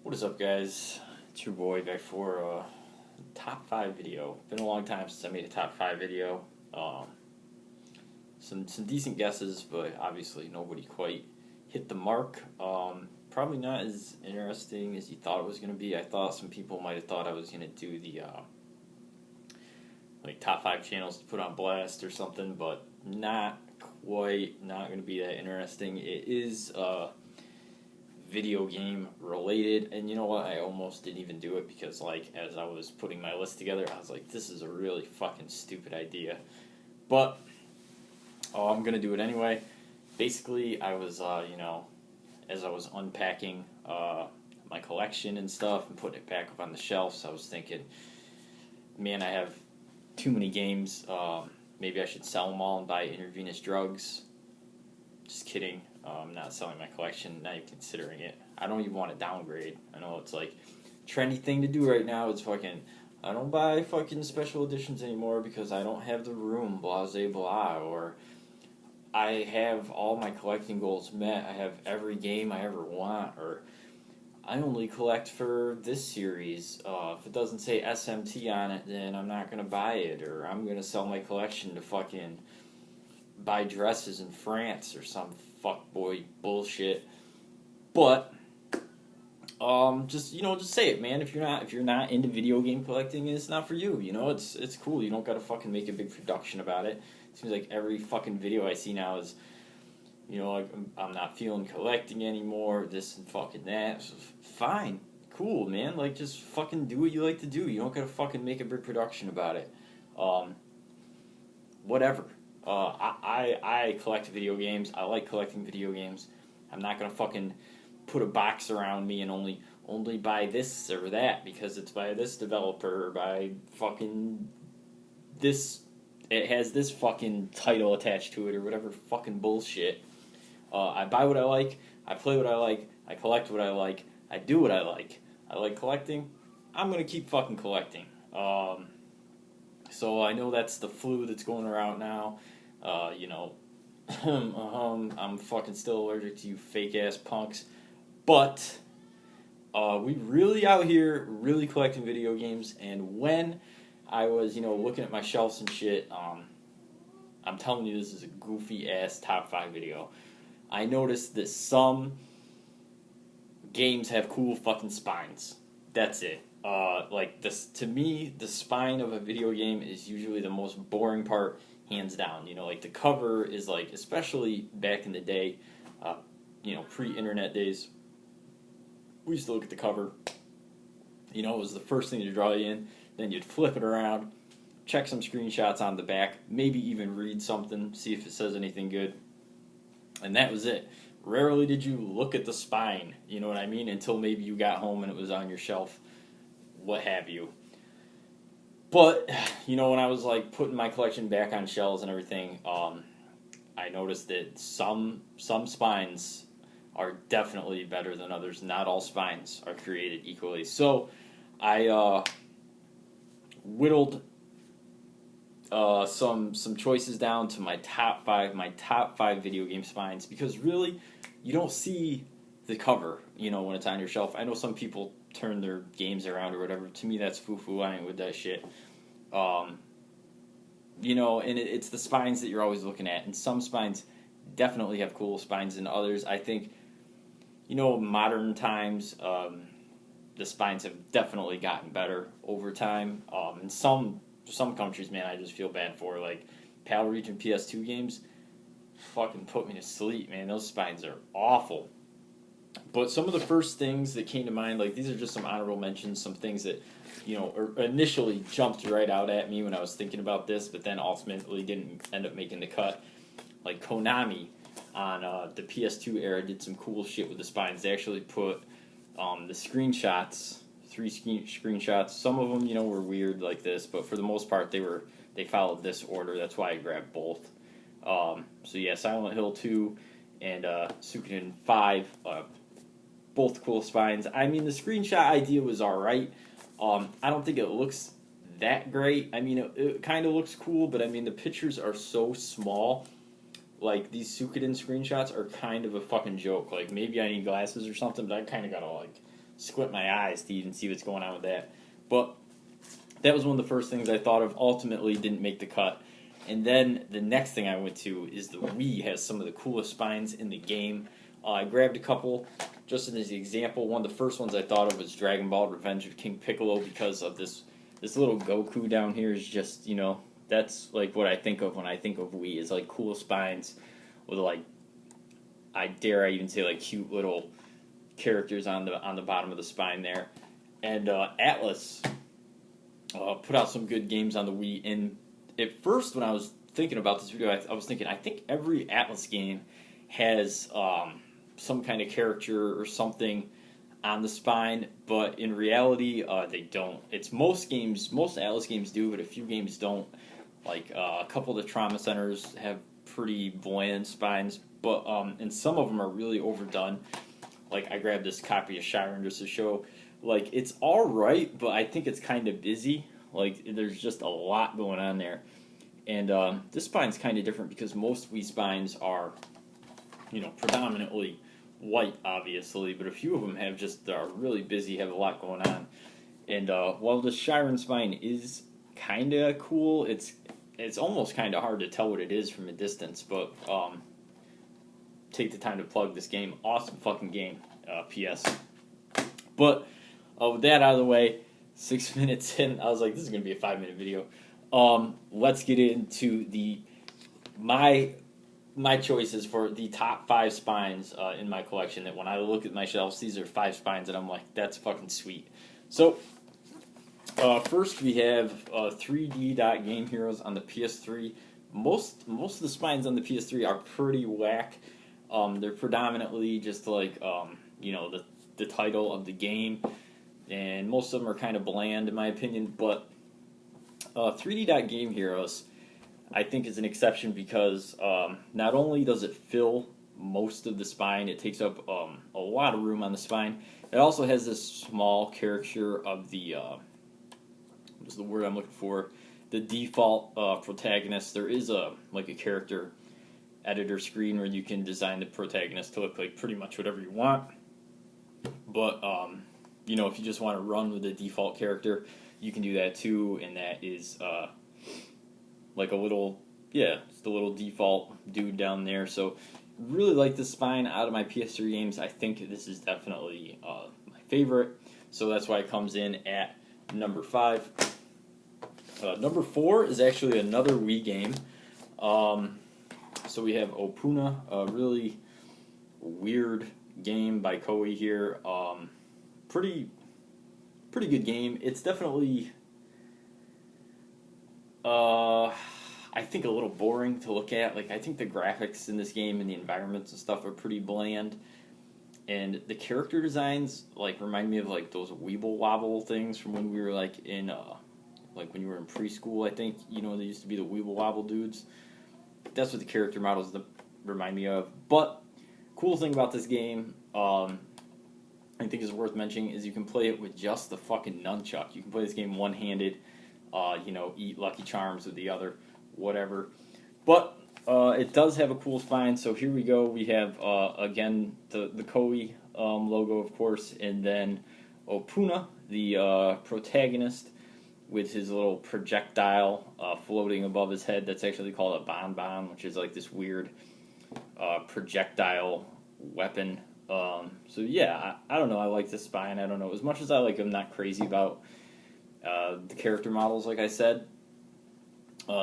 What is up, guys? It's your boy back for a top 5 video. Been a long time since I made a top 5 video. Some decent guesses, but obviously nobody quite hit the mark. Probably not as interesting as you thought it was going to be. I thought some people might have thought I was going to do the like top 5 channels to put on blast or something, but not quite. Not going to be that interesting. It is video game related, and you know what, I almost didn't even do it because, like, as I was putting my list together, I was like, this is a really fucking stupid idea, but I'm gonna do it anyway. Basically, I was as I was unpacking my collection and stuff and putting it back up on the shelves, I was thinking, man, I have too many games. Maybe I should sell them all and buy intravenous drugs. Just kidding. I'm not selling my collection, not even considering it. I don't even want to downgrade. I know it's like trendy thing to do right now. It's fucking, I don't buy fucking special editions anymore because I don't have the room, blah, blah, blah. Or I have all my collecting goals met. I have every game I ever want. Or I only collect for this series. If it doesn't say SMT on it, then I'm not going to buy it. Or I'm going to sell my collection to fucking buy dresses in France or some fuckboy bullshit. But just say it, man. If you're not into video game collecting, it's not for you. You know, it's cool. You don't gotta fucking make a big production about it. It seems like every fucking video I see now is, like, I'm not feeling collecting anymore, this and fucking that. So, fine, cool, man. Like, just fucking do what you like to do. You don't gotta fucking make a big production about it. Whatever. I collect video games. I like collecting video games. I'm not gonna fucking put a box around me and only buy this or that because it's by this developer or by fucking this. It has this fucking title attached to it or whatever fucking bullshit. I buy what I like. I play what I like. I collect what I like. I do what I like. I like collecting. I'm gonna keep fucking collecting. So I know that's the flu that's going around now. I'm fucking still allergic to you fake ass punks, but we really out here really collecting video games. And when I was looking at my shelves and shit, I'm telling you, this is a goofy ass top 5 video. I noticed that some games have cool fucking spines. That's it. Like this, to me, the spine of a video game is usually the most boring part, hands down. Like the cover is like, especially back in the day, pre-internet days, we used to look at the cover. It was the first thing to draw you in. Then you'd flip it around, check some screenshots on the back, maybe even read something, see if it says anything good. And that was it. Rarely did you look at the spine, you know what I mean, until maybe you got home and it was on your shelf, what have you. But, when I was like putting my collection back on shelves and everything, I noticed that some spines are definitely better than others. Not all spines are created equally. So I whittled some choices down to my top 5 video game spines, because really you don't see the cover, when it's on your shelf. I know some people turn their games around or whatever. To me, that's foo-foo. I ain't with that shit. And it's the spines that you're always looking at, and some spines definitely have cool spines than others. I think, modern times, the spines have definitely gotten better over time. In some countries, man, I just feel bad for, like, PAL Region PS2 games, fucking put me to sleep, man. Those spines are awful. But some of the first things that came to mind, like, these are just some honorable mentions, some things that, initially jumped right out at me when I was thinking about this, but then ultimately didn't end up making the cut. Like Konami on the PS2 era did some cool shit with the spines. They actually put the screenshots, 3 screenshots. Some of them, were weird like this, but for the most part, they followed this order. That's why I grabbed both. So yeah, Silent Hill 2 and Suikoden 5, both cool spines. I mean, the screenshot idea was alright. I don't think it looks that great. I mean, it kind of looks cool, but I mean, the pictures are so small. Like, these Suikoden screenshots are kind of a fucking joke. Like, maybe I need glasses or something, but I kind of gotta, like, squint my eyes to even see what's going on with that. But that was one of the first things I thought of. Ultimately, didn't make the cut. And then the next thing I went to is the Wii has some of the coolest spines in the game. I grabbed a couple just as an example. One of the first ones I thought of was Dragon Ball Revenge of King Piccolo, because of this little Goku down here is just, you know, that's like what I think of when I think of Wii, is like cool spines with, like, I even say, like, cute little characters on the bottom of the spine there. And Atlas put out some good games on the Wii. And at first, when I was thinking about this video, I was thinking, I think every Atlas game has some kind of character or something on the spine, but in reality, they don't. It's most Atlas games do, but a few games don't. Like a couple of the Trauma Centers have pretty bland spines, but and some of them are really overdone. Like, I grabbed this copy of Chiron just to show, like, it's alright, but I think it's kind of busy. Like, there's just a lot going on there. And this spine's kind of different because most Wii spines are, you know, predominantly white, obviously, but a few of them are really busy, have a lot going on. And while the Chiron spine is kind of cool, it's almost kind of hard to tell what it is from a distance, but take the time to plug this game. Awesome fucking game, PS. But with that out of the way, 6 minutes in, I was like, this is going to be a 5-minute video. Let's get into my choices for the top 5 spines in my collection. That when I look at my shelves, these are 5 spines, and I'm like, that's fucking sweet. So, first we have 3D Dot Game Heroes on the PS3. Most of the spines on the PS3 are pretty whack. They're predominantly just like, you know, the title of the game, and most of them are kind of bland in my opinion, but 3D Dot Game Heroes, I think, is an exception because not only does it fill most of the spine, it takes up a lot of room on the spine. It also has this small caricature of the, what is the word I'm looking for? The default protagonist. There is a character editor screen where you can design the protagonist to look like pretty much whatever you want. But you know, if you just want to run with the default character, you can do that too, and that is like a little, just a little default dude down there. So really like this spine out of my PS3 games. I think this is definitely my favorite, so that's why it comes in at number 5. Number 4 is actually another Wii game. So we have Opuna, a really weird game by Koei here. Pretty good game. It's definitely, I think, a little boring to look at. Like, I think the graphics in this game and the environments and stuff are pretty bland. And the character designs, like, remind me of, like, those Weeble Wobble things from when we were, like, in, like, when you were in preschool, I think. You know, they used to be the Weeble Wobble dudes. That's what the character models remind me of. But, cool thing about this game, I think is worth mentioning, is you can play it with just the fucking nunchuck. You can play this game one-handed, you know, eat Lucky Charms with the other, whatever. But it does have a cool spine, so here we go. We have, again, the Koei logo, of course, and then Opuna, the protagonist, with his little projectile floating above his head. That's actually called a bonbon, which is like this weird projectile weapon. So yeah, I don't know, I like this spine. I don't know, as much as I like, I'm not crazy about the character models, like I said.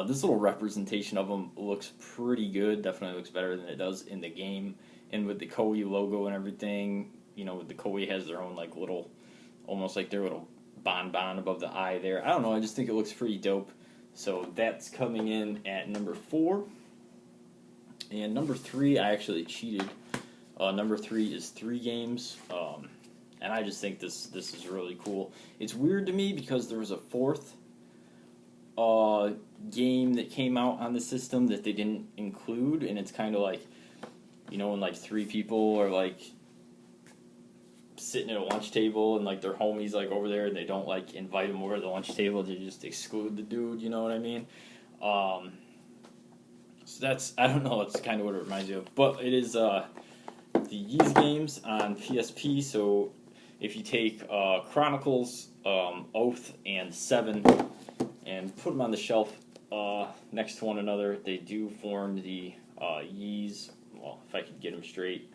This little representation of them looks pretty good, definitely looks better than it does in the game, and with the Koei logo and everything, you know, the Koei has their own, like, little, almost like their little bonbon above the eye there. I don't know, I just think it looks pretty dope. So that's coming in at number 4. And number 3, I actually cheated. Number 3 is 3 games, and I just think this is really cool. It's weird to me because there was a 4th game that came out on the system that they didn't include, and it's kind of like, you know, when, like, 3 people are, like, sitting at a lunch table and, like, their homies, like, over there, and they don't, like, invite them over to the lunch table, they just exclude the dude, you know what I mean? So that's, I don't know, that's kind of what it reminds me of. But it is the Yeez games on PSP, so if you take Chronicles, Oath, and 7 and put them on the shelf next to one another, they do form the Yeez, well, if I could get them straight,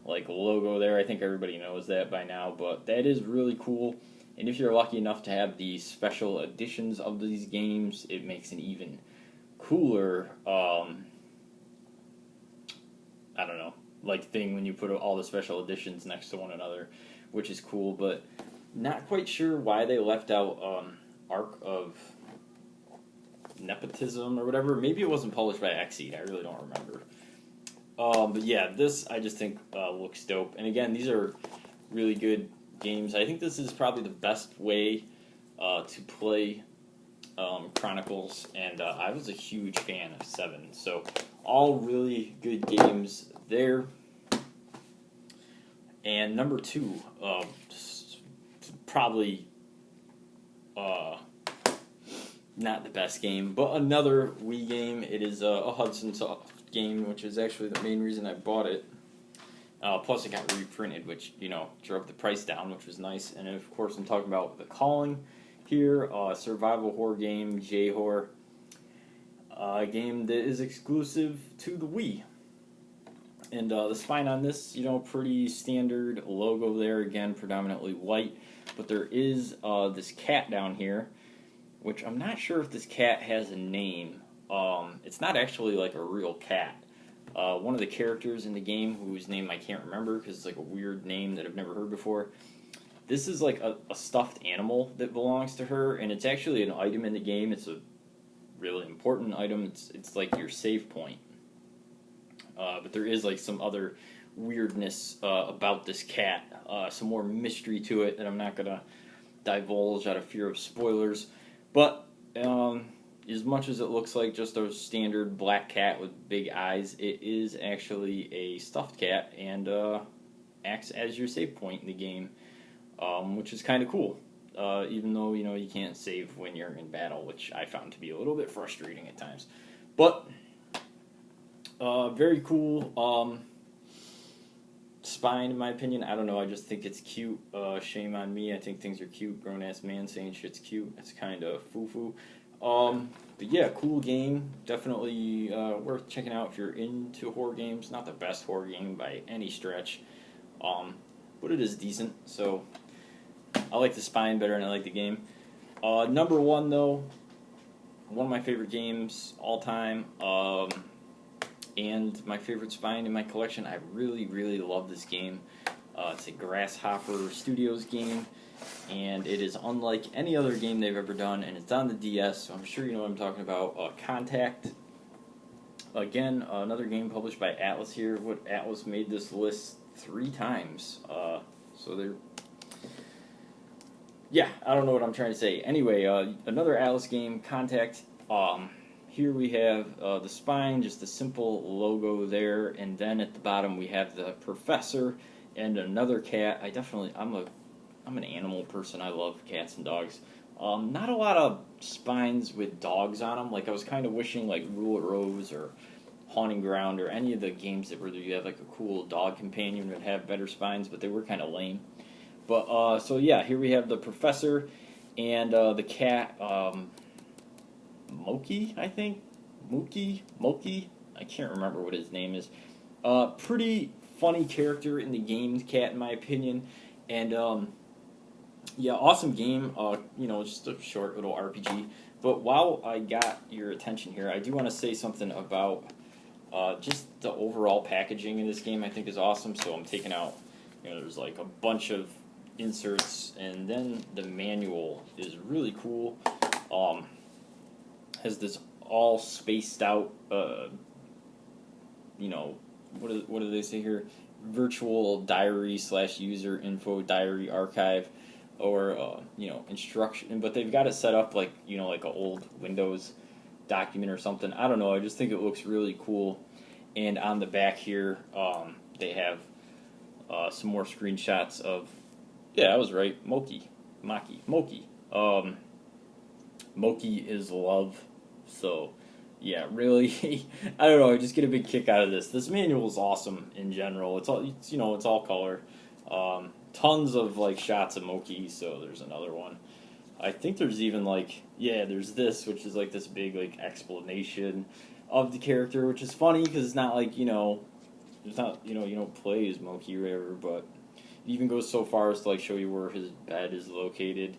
like logo there. I think everybody knows that by now, but that is really cool. And if you're lucky enough to have the special editions of these games, it makes an even cooler, I don't know, like thing when you put all the special editions next to one another, which is cool, but not quite sure why they left out Arc of Nepotism or whatever. Maybe it wasn't published by Xseed, I really don't remember. But yeah, this I just think looks dope. And again, these are really good games. I think this is probably the best way to play Chronicles, and I was a huge fan of 7. So all really good games there. And number 2, probably not the best game, but another Wii game. It is a Hudson Soft game, which is actually the main reason I bought it. Plus it got reprinted, which, you know, drove the price down, which was nice. And of course I'm talking about The Calling here, survival horror game, J-horror. A game that is exclusive to the Wii. And the spine on this, you know, pretty standard logo there, again, predominantly white. But there is this cat down here, which I'm not sure if this cat has a name. It's not actually like a real cat. One of the characters in the game, whose name I can't remember because it's like a weird name that I've never heard before, this is like a stuffed animal that belongs to her, and it's actually an item in the game. It's a really important item. It's like your save point. But there is like some other weirdness about this cat, some more mystery to it that I'm not going to divulge out of fear of spoilers. But as much as it looks like just a standard black cat with big eyes, it is actually a stuffed cat and acts as your save point in the game, which is kind of cool. Even though, you know, you can't save when you're in battle, which I found to be a little bit frustrating at times. But very cool spine, in my opinion. I don't know, I just think it's cute. Shame on me, I think things are cute. Grown-ass man saying shit's cute. It's kind of foo-foo. But yeah, cool game. Definitely worth checking out if you're into horror games. Not the best horror game by any stretch, but it is decent. So I like the spine better than I like the game. Number 1, though, one of my favorite games all time, and my favorite spine in my collection. I really, really love this game. It's a Grasshopper Studios game, and it is unlike any other game they've ever done, and it's on the DS, so I'm sure you know what I'm talking about. Contact. Again, another game published by Atlas here. Atlas made this list 3 times, so they're... Yeah, I don't know what I'm trying to say. Anyway, another Atlas game, Contact. Here we have the spine, just a simple logo there, and then at the bottom we have the professor and another cat. I'm an animal person. I love cats and dogs. Not a lot of spines with dogs on them. Like, I was kind of wishing like Rule It Rose or Haunting Ground or any of the games that where you have like a cool dog companion would have better spines, but they were kind of lame. But so yeah, here we have the professor and the cat. Moki, I think? Moki? I can't remember what his name is. Pretty funny character in the game, cat, in my opinion. And, yeah, awesome game. You know, just a short little RPG. But while I got your attention here, I do want to say something about just the overall packaging in this game. I think is awesome. So I'm taking out, you know, there's like a bunch of inserts, and then the manual is really cool. Has this all spaced out, you know, what do they say here? Virtual diary / user info diary archive, or you know, instruction. But they've got it set up like, you know, like an old Windows document or something. I don't know. I just think it looks really cool. And on the back here, they have some more screenshots of. Yeah, I was right. Moki. Moki is love. So, yeah, really, I don't know. I just get a big kick out of this. This manual is awesome in general. It's all, you know, it's all color. tons of like shots of Moki. So there's another one. I think there's even like, yeah, there's this, which is like this big like explanation of the character, which is funny because it's not like, it's not, you don't play as Moki or whatever, but it even goes so far as to like show you where his bed is located.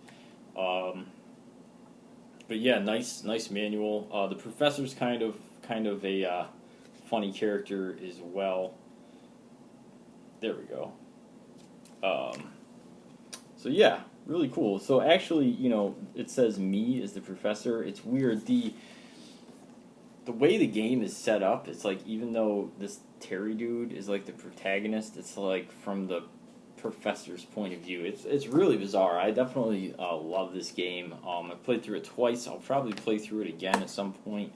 But yeah, nice manual. The professor's kind of a funny character as well. There we go. So yeah, really cool. So actually, it says me as the professor. It's weird. The way the game is set up, it's like even though this Terry dude is like the protagonist, it's like from the professor's point of view. It's really bizarre. I definitely love this game. I played through it twice. I'll probably play through it again at some point.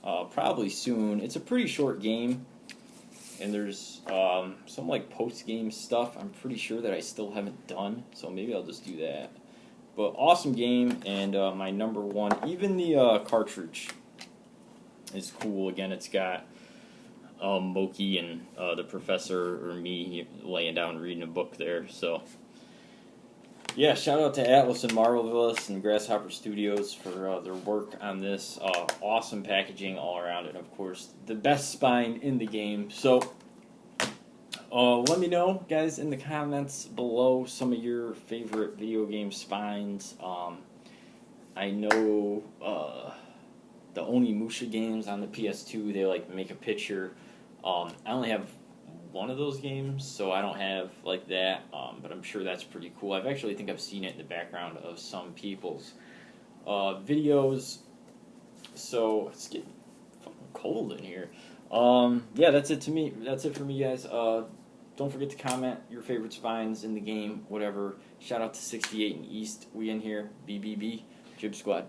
Probably soon. It's a pretty short game. And there's some like post-game stuff I'm pretty sure that I still haven't done, so maybe I'll just do that. But awesome game, and my number one. Even the cartridge is cool. Again, it's got Moki and the professor, or me, laying down reading a book there. So yeah, shout out to Atlas and Marvelous and Grasshopper Studios for their work on this. Awesome packaging all around it, and of course, the best spine in the game. So, let me know, guys, in the comments below some of your favorite video game spines. I know the Onimusha games on the PS2, they like make a picture. I only have one of those games, so I don't have like that, but I'm sure that's pretty cool. I think I've seen it in the background of some people's videos. So it's getting fucking cold in here. Yeah, that's it for me, guys. Don't forget to comment your favorite spines in the game, whatever. Shout out to 68 and East. We in here. BBB. Jib Squad.